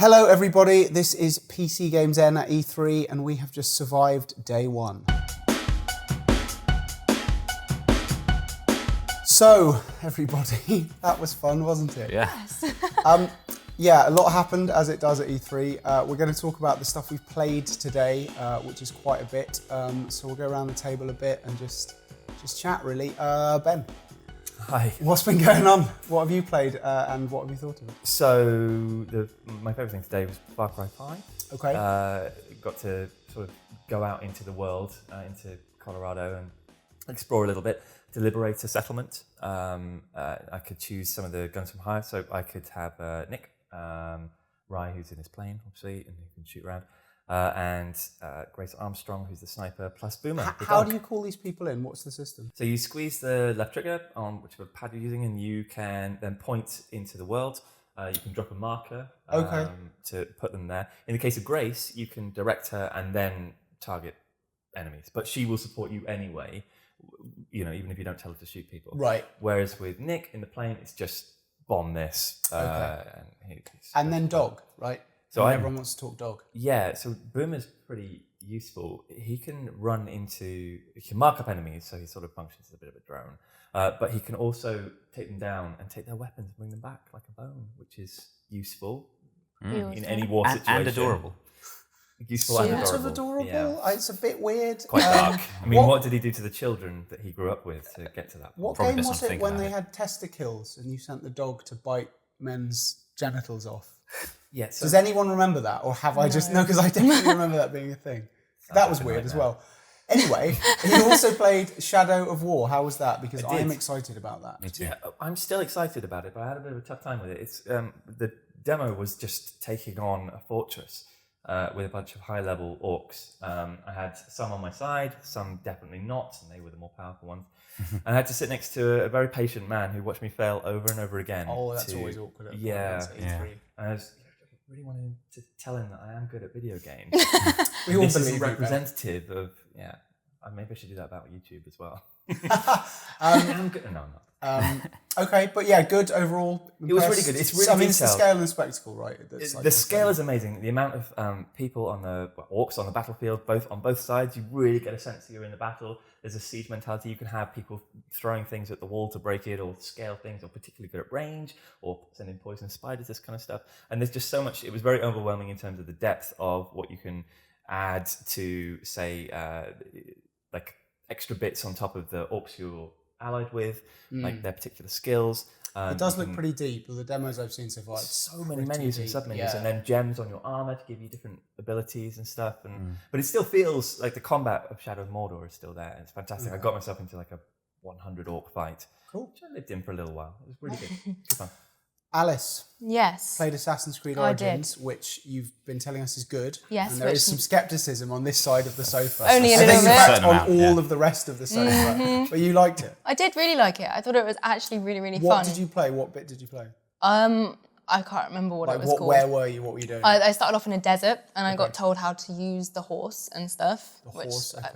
Hello everybody, this is PCGamesN at E3 and we have just survived day one. So, everybody, that was fun, wasn't it? Yes. Yeah, a lot happened as it does at E3. We're going to talk about the stuff we've played today, which is quite a bit. So we'll go around the table a bit and just chat really. Ben. Hi. What's been going on? What have you played and what have you thought of it? So, my favourite thing today was Far Cry 5. Okay. Got to sort of go out into the world, into Colorado and explore a little bit to liberate a settlement. I could choose some of the guns from hire, so I could have Nick, Rye, who's in his plane, obviously, and he can shoot around, and Grace Armstrong, who's the sniper, plus Boomer. How do you call these people in? What's the system? So you squeeze the left trigger on whichever pad you're using, and you can then point into the world. You can drop a marker to put them there. In the case of Grace, you can direct her and then target enemies, but she will support you anyway, you know, even if you don't tell her to shoot people. Right. Whereas with Nick in the plane, it's just bomb this. And then dog, right? So everyone wants to talk dog. Yeah, so Boomer's pretty useful. He can he can mark up enemies, so he sort of functions as a bit of a drone. But he can also take them down and take their weapons and bring them back like a bone, which is useful in any war situation. And adorable. Useful and adorable. Sort of adorable. Yeah. It's a bit weird. Quite dark. I mean, what did he do to the children that he grew up with to get to that point? What Probably game doesn't was it think when about they it. had testicles and you sent the dog to bite men's genitals off? Yeah. So Does anyone remember that? Or have I just... No, because I definitely remember that being a thing. That was weird as well. Anyway, you also played Shadow of War. How was that? Because I'm excited about that. Me too. Yeah, I'm still excited about it, but I had a bit of a tough time with it. It's the demo was just taking on a fortress with a bunch of high-level orcs. I had some on my side, some definitely not, and they were the more powerful ones. And I had to sit next to a very patient man who watched me fail over and over again. Oh, that's always awkward. Yeah. E3. And I really wanted to tell him that I am good at video games. We all This believe is you, Ben. representative of, maybe I should do that about YouTube as well. I'm good. No, I'm not. Okay, but yeah, good overall. It was really good. It's really I mean, it's the detailed. scale and the spectacle, right? The scale is amazing. The amount of people on the orcs on the battlefield, on both sides, you really get a sense that you're in the battle. There's a siege mentality. You can have people throwing things at the wall to break it, or scale things, or particularly good at range, or sending poison spiders, this kind of stuff. And there's just so much. It was very overwhelming in terms of the depth of what you can add to, say, like extra bits on top of the orcs you're allied with, like their particular skills. It does look pretty deep. The demos I've seen so far, it's so many menus and sub-menus, and then gems on your armor to give you different abilities and stuff. But it still feels like the combat of Shadow of Mordor is still there. It's fantastic. I got myself into like a 100 orc fight, which I lived in for a little while. It was really good. Good fun. Alice Yes. played Assassin's Creed I Origins, which you've been telling us is good. Yes, And there is some skepticism on this side of the sofa. Only a I little think, in bit. fact, Certain on amount, all yeah. of the rest of the sofa. But you liked it. I did really like it. I thought it was actually really, really What fun. did you play? What bit did you play? I can't remember what it was called. Where were you? What were you doing? I started off in a desert and I got told how to use the horse and stuff, which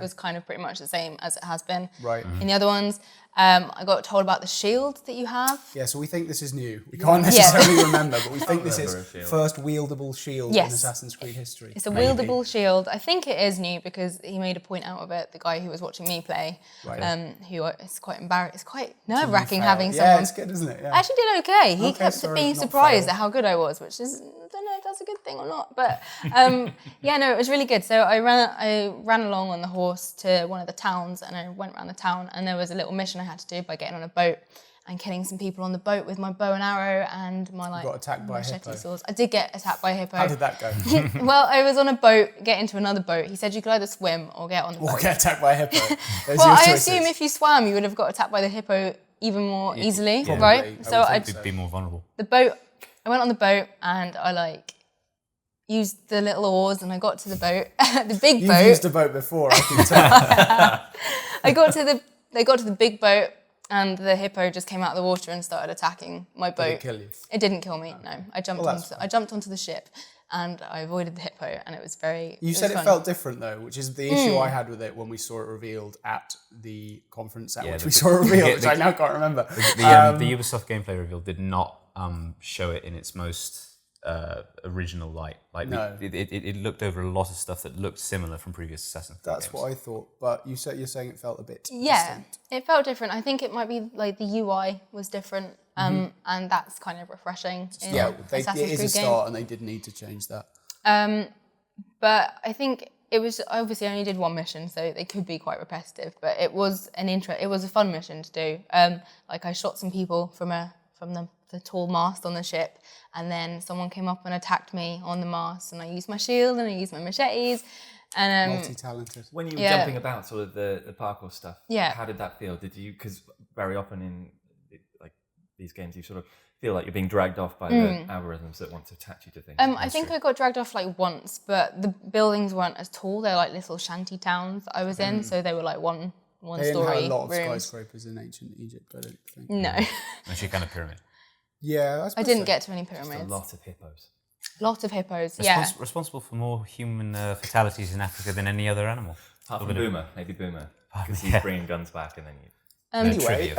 was kind of pretty much the same as it has been Right. in the other ones. I got told about the shield that you have. Yeah, so we think this is new. We can't necessarily remember, but we think this is first wieldable shield in Assassin's Creed history. It's a wieldable shield. I think it is new because he made a point out of it, the guy who was watching me play, who is quite embarrassed. It's quite nerve-wracking having someone... Yeah, it's good, isn't it? Yeah. I actually did okay. He kept being not surprised fail. at how good I was, which is, I don't know if that's a good thing or not. But it was really good. So I ran along on the horse to one of the towns and I went around the town and there was a little mission I had to do by getting on a boat and killing some people on the boat with my bow and arrow and my got attacked by a hippo. swords. I did get attacked by a hippo. How did that go? Well, I was on a boat, get into another boat. He said you could either swim or get on the boat. Or get attacked by a hippo. Those Well, are your I choices. assume if you swam, you would have got attacked by the hippo even more easily, Probably. right? So I I would think so. Be more vulnerable. I went on the boat and I used the little oars and I got to the boat, the big You've boat. used a boat before, I can tell. They got to the big boat and the hippo just came out of the water and started attacking my boat. Did it kill you? It didn't kill me, no. I that's jumped onto the ship and I avoided the hippo and it was very You said it felt different though, which is the issue I had with it when we saw it revealed at the conference at which we saw it revealed, which I now can't remember. The Ubisoft gameplay reveal did not show it in its most original light. Like No. it looked over a lot of stuff that looked similar from previous Assassin's Creed That's games. what I thought. But you're saying it felt a bit Yeah, distinct. it felt different. I think it might be like the UI was different, and that's kind of refreshing. In It is Assassin's a Creed start, game. and they did need to change that. But I think it was obviously I only did one mission, so they could be quite repetitive. But it was it was a fun mission to do. Like I shot some people from the tall mast on the ship, and then someone came up and attacked me on the mast, and I used my shield and I used my machetes, and Multi-talented. When you were Yeah. jumping about sort of the parkour stuff, Yeah. how did that feel? Did you, because very often in like these games you sort of feel like you're being dragged off by the algorithms that want to attach you to things. I think I got dragged off like once, but the buildings weren't as tall. They're like little shanty towns that I was in, so they were like one They didn't story have a lot of rooms. skyscrapers in ancient Egypt, I don't think. No, Actually, kind of pyramid. Yeah, I didn't get to any Just pyramids. a lot of hippos. Lot of hippos, yeah. Responsible for more human fatalities in Africa than any other animal. Apart from Boomer, maybe Boomer, because yeah. he's bringing guns back and then you... Anyway.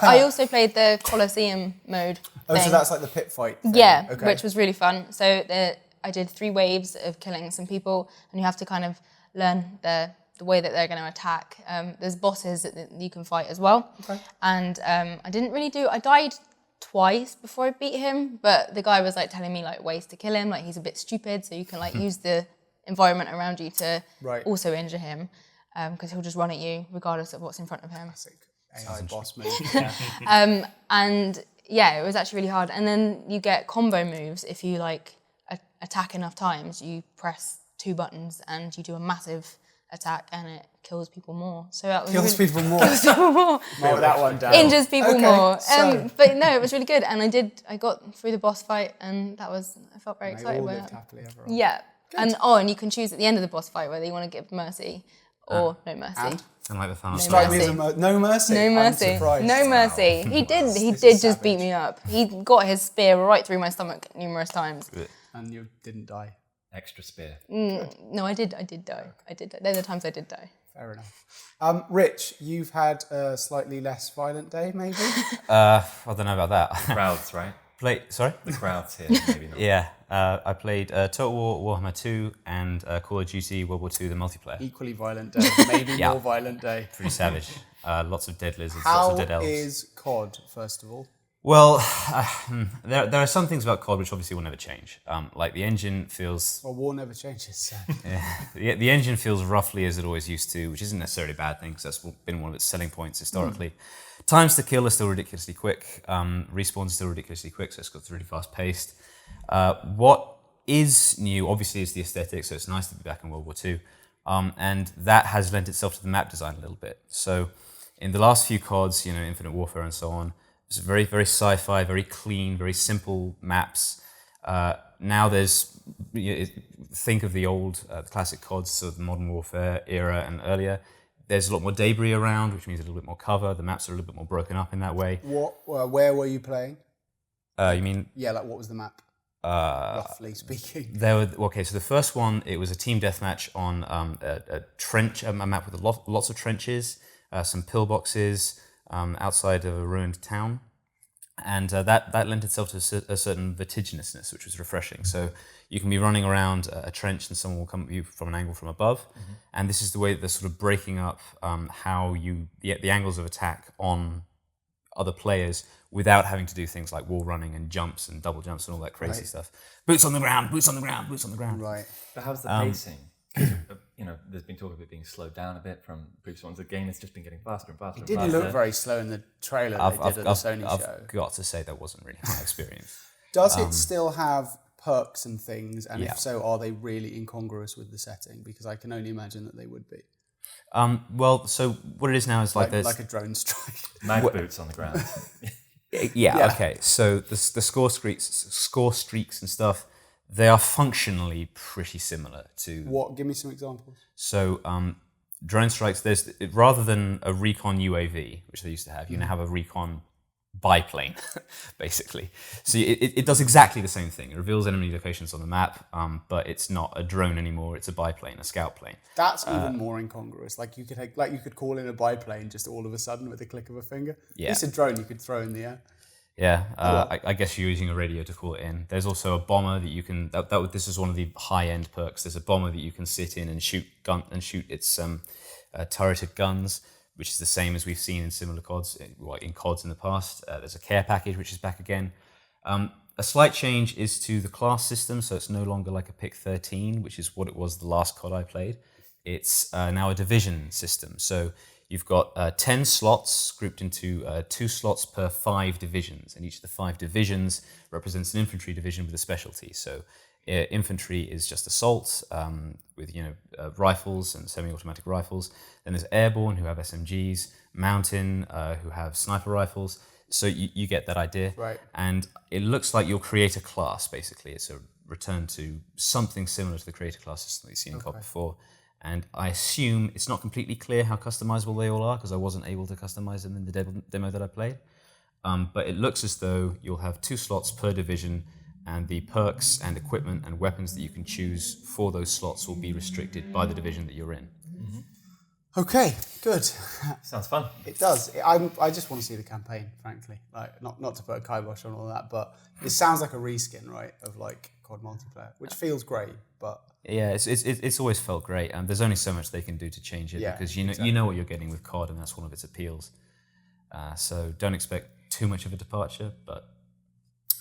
I also played the Colosseum mode Oh, thing. so that's like the pit fight thing. Yeah, Okay. which was really fun. So I did 3 waves of killing some people, and you have to kind of learn the way that they're going to attack. There's bosses that you can fight as well. Okay. And I died twice before I beat him, but the guy was like telling me like ways to kill him, like he's a bit stupid, so you can like use the environment around you to also injure him, because he'll just run at you regardless of what's in front of him. Classic AI boss move. And yeah, it was actually really hard. And then you get combo moves if you like attack enough times. You press 2 buttons and you do a massive attack, and it kills people more. So that was Kills really, people more. kills people more. Mark that one down. Injures people Okay, more. so- But no, it was really good, and I got through the boss fight, and I felt very They excited all by lived it. happily ever after. Yeah, and you can choose at the end of the boss fight whether you want to give mercy or no mercy. And? And like the final Strike me mercy. as no mercy. No I'm mercy. surprised. No mercy. He did This just is beat me up. He got his spear right through my stomach numerous times. And you didn't die. Extra spear. No, I did die. I did die. There are the times I did die. Fair enough. Rich, you've had a slightly less violent day, maybe? I don't know about that. Crowds, right? Sorry? The crowds here, maybe not. Yeah, I played Total War Warhammer 2 and Call of Duty World War II, the multiplayer. Equally violent day, maybe Yeah. more violent day. Pretty savage. Lots of dead lizards, How lots of dead elves. is COD, first of all? Well, there are some things about COD which obviously will never change. Like the engine feels... Well, war never changes, so. The engine feels roughly as it always used to, which isn't necessarily a bad thing because that's been one of its selling points historically. Times to kill are still ridiculously quick. Respawn's still ridiculously quick, so it's got really fast paced. What is new, obviously, is the aesthetic, so it's nice to be back in World War II. And that has lent itself to the map design a little bit. So in the last few CODs, Infinite Warfare and so on, it's very, very sci-fi, very clean, very simple maps. Now there's, think of the old, the classic CODs, so the Modern Warfare era and earlier. There's a lot more debris around, which means a little bit more cover. The maps are a little bit more broken up in that way. Where were you playing? You mean? Yeah, like what was the map? Roughly speaking. Okay, so the first one, it was a team deathmatch on a map with lots of trenches, some pillboxes outside of a ruined town. And that lent itself to a certain vertiginousness, which was refreshing. So you can be running around a trench and someone will come at you from an angle from above. Mm-hmm. And this is the way that they're sort of breaking up the angles of attack on other players without having to do things like wall running and jumps and double jumps and all that crazy stuff. Boots on the ground, boots on the ground, boots on the ground. Right. But how's the pacing? 'Cause, there's been talk of it being slowed down a bit from previous ones. The game has just been getting faster and faster. It didn't look very slow in the trailer they did at the Sony show. I've got to say that wasn't really my experience. Does it still have perks and things? And Yeah. if so, are they really incongruous with the setting? Because I can only imagine that they would be. Well, so what it is now is like there's... Like a drone strike. Mag boots on the ground. Yeah, okay. So the score streaks and stuff, they are functionally pretty similar to... What? Give me some examples. So drone strikes, rather than a recon UAV, which they used to have, you now have a recon biplane, basically. So it does exactly the same thing. It reveals enemy locations on the map, but it's not a drone anymore. It's a biplane, a scout plane. That's even more incongruous. Like you could call in a biplane just all of a sudden with a click of a finger. Yeah. It's a drone you could throw in the air. Yeah, I guess you're using a radio to call it in. There's also a bomber that you can. This is one of the high-end perks. There's a bomber that you can sit in and shoot its turreted guns, which is the same as we've seen in similar CODs, in CODs in the past. There's a care package, which is back again. A slight change is to the class system, so it's no longer like a pick 13, which is what it was the last COD I played. It's now a division system. So you've got 10 slots grouped into 2 slots per 5 divisions, and each of the 5 divisions represents an infantry division with a specialty. So infantry is just assault with rifles and semi-automatic rifles. Then there's airborne who have SMGs, mountain who have sniper rifles. So you get that idea. Right. And it looks like you'll create a class, basically. It's a return to something similar to the creator class system that you've seen in COD before. And I assume it's not completely clear how customizable they all are, because I wasn't able to customize them in the demo that I played. But it looks as though you'll have 2 slots per division, and the perks and equipment and weapons that you can choose for those slots will be restricted by the division that you're in. Okay, good. Sounds fun. It does. I just want to see the campaign, frankly. Like, not to put a kibosh on all that, but it sounds like a reskin, right, of like COD multiplayer, which feels great, but yeah, it's always felt great. There's only so much they can do to change it, because you know what you're getting with COD, and that's one of its appeals. So don't expect too much of a departure. But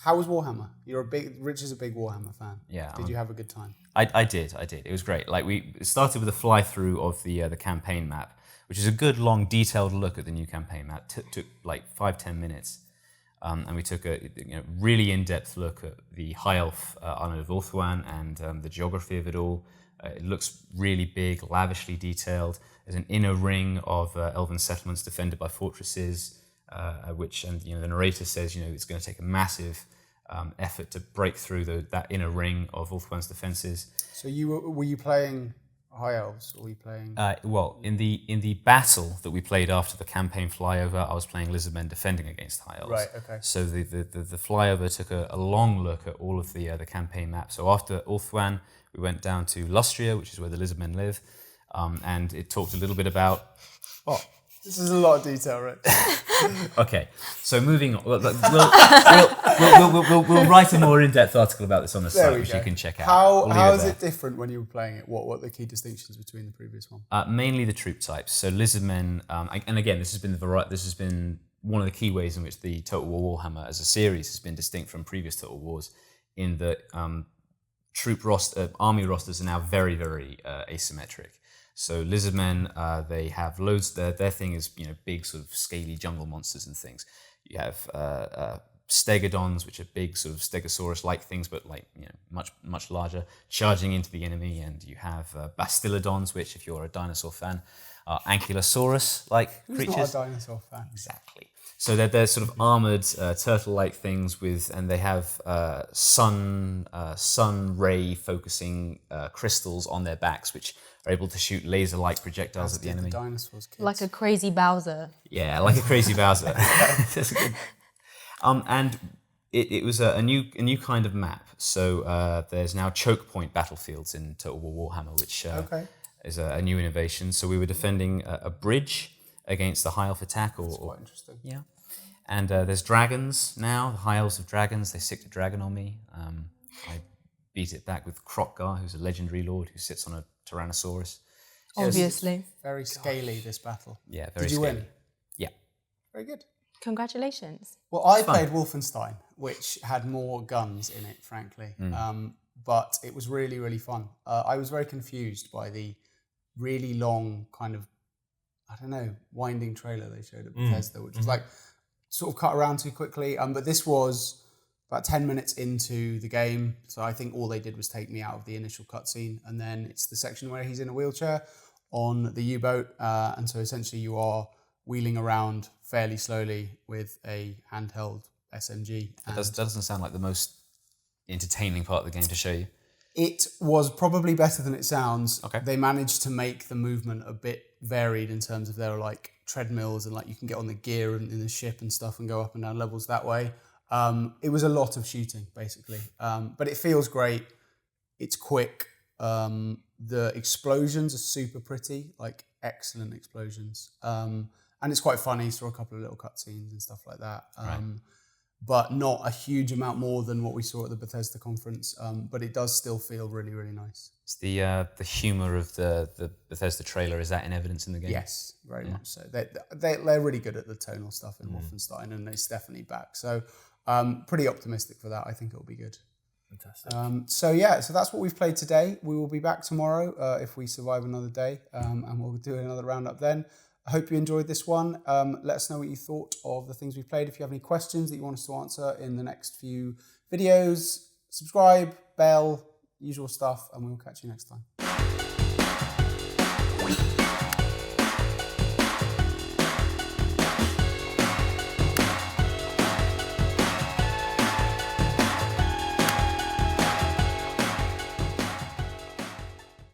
how was Warhammer? Rich is a big Warhammer fan. Yeah. Did you have a good time? I did. It was great. Like, we started with a fly through of the campaign map, which is a good, long, detailed look at the new campaign map. Took like 5-10 minutes, and we took a really in-depth look at the High Elf Island of Ulthuan and the geography of it all. It looks really big, lavishly detailed. There's an inner ring of elven settlements defended by fortresses, the narrator says it's going to take a massive effort to break through that inner ring of Ulthuan's defenses. So were you playing High Elves, or were you playing? In the battle that we played after the campaign flyover, I was playing lizardmen defending against High Elves. Right. Okay. So the flyover took a long look at all of the campaign maps. So after Ulthuan, we went down to Lustria, which is where the lizardmen live, and it talked a little bit about. Oh, this is a lot of detail, Rich. Okay, so moving on. We'll write a more in-depth article about this on the site, which you can check out. How is it different when you were playing it? What are the key distinctions between the previous one? Mainly the troop types. So lizardmen, and again, this has been one of the key ways in which the Total War Warhammer as a series has been distinct from previous Total Wars, in that army rosters are now very, very asymmetric. So lizardmen, they have loads. Their thing is big sort of scaly jungle monsters and things. You have stegodons, which are big sort of stegosaurus-like things, but much larger, charging into the enemy. And you have bastillodons, which, if you're a dinosaur fan, are ankylosaurus-like creatures. Who's not a dinosaur fan? Exactly. So they're sort of armored turtle-like things and they have sun ray focusing crystals on their backs, which are able to shoot laser-like projectiles at the enemy. Dinosaurs, kids. Like a crazy Bowser. Yeah, like a crazy Bowser. That's good. And it was a new kind of map. So there's now choke point battlefields in Total War Warhammer, which is a new innovation. So we were defending a bridge against the High Elf attack. That's quite interesting. Yeah. And there's dragons now. The High Elves have dragons. They sicked a dragon on me. I beat it back with Krokgar, who's a legendary lord who sits on a Tyrannosaurus. Obviously. Very scaly, this battle. Yeah, very Did you scary. win? Yeah. Very good. Congratulations. Well, I played Wolfenstein, which had more guns in it, frankly. But it was really, really fun. I was very confused by the really long kind of, winding trailer they showed at Bethesda, which was like sort of cut around too quickly. But this was about 10 minutes into the game. So I think all they did was take me out of the initial cutscene. And then it's the section where he's in a wheelchair on the U-boat. And so essentially you are wheeling around fairly slowly with a handheld SMG. That doesn't sound like the most entertaining part of the game to show you. It was probably better than it sounds. Okay. They managed to make the movement a bit varied in terms of there are like treadmills and like you can get on the gear in the ship and stuff and go up and down levels that way. It was a lot of shooting, basically. But it feels great. It's quick. The explosions are super pretty, like excellent explosions. And it's quite funny. Saw a couple of little cutscenes and stuff like that. Right. but not a huge amount more than what we saw at the Bethesda conference. But it does still feel really, really nice. It's the humour of the Bethesda trailer. Is that in evidence in the game? Yes, very much so. They're really good at the tonal stuff in Wolfenstein, and it's definitely back. So pretty optimistic for that. I think it'll be good. Fantastic. So that's what we've played today. We will be back tomorrow if we survive another day, and we'll do another roundup then. I hope you enjoyed this one. Let us know what you thought of the things we've played. If you have any questions that you want us to answer in the next few videos, subscribe, bell, usual stuff, and we'll catch you next time.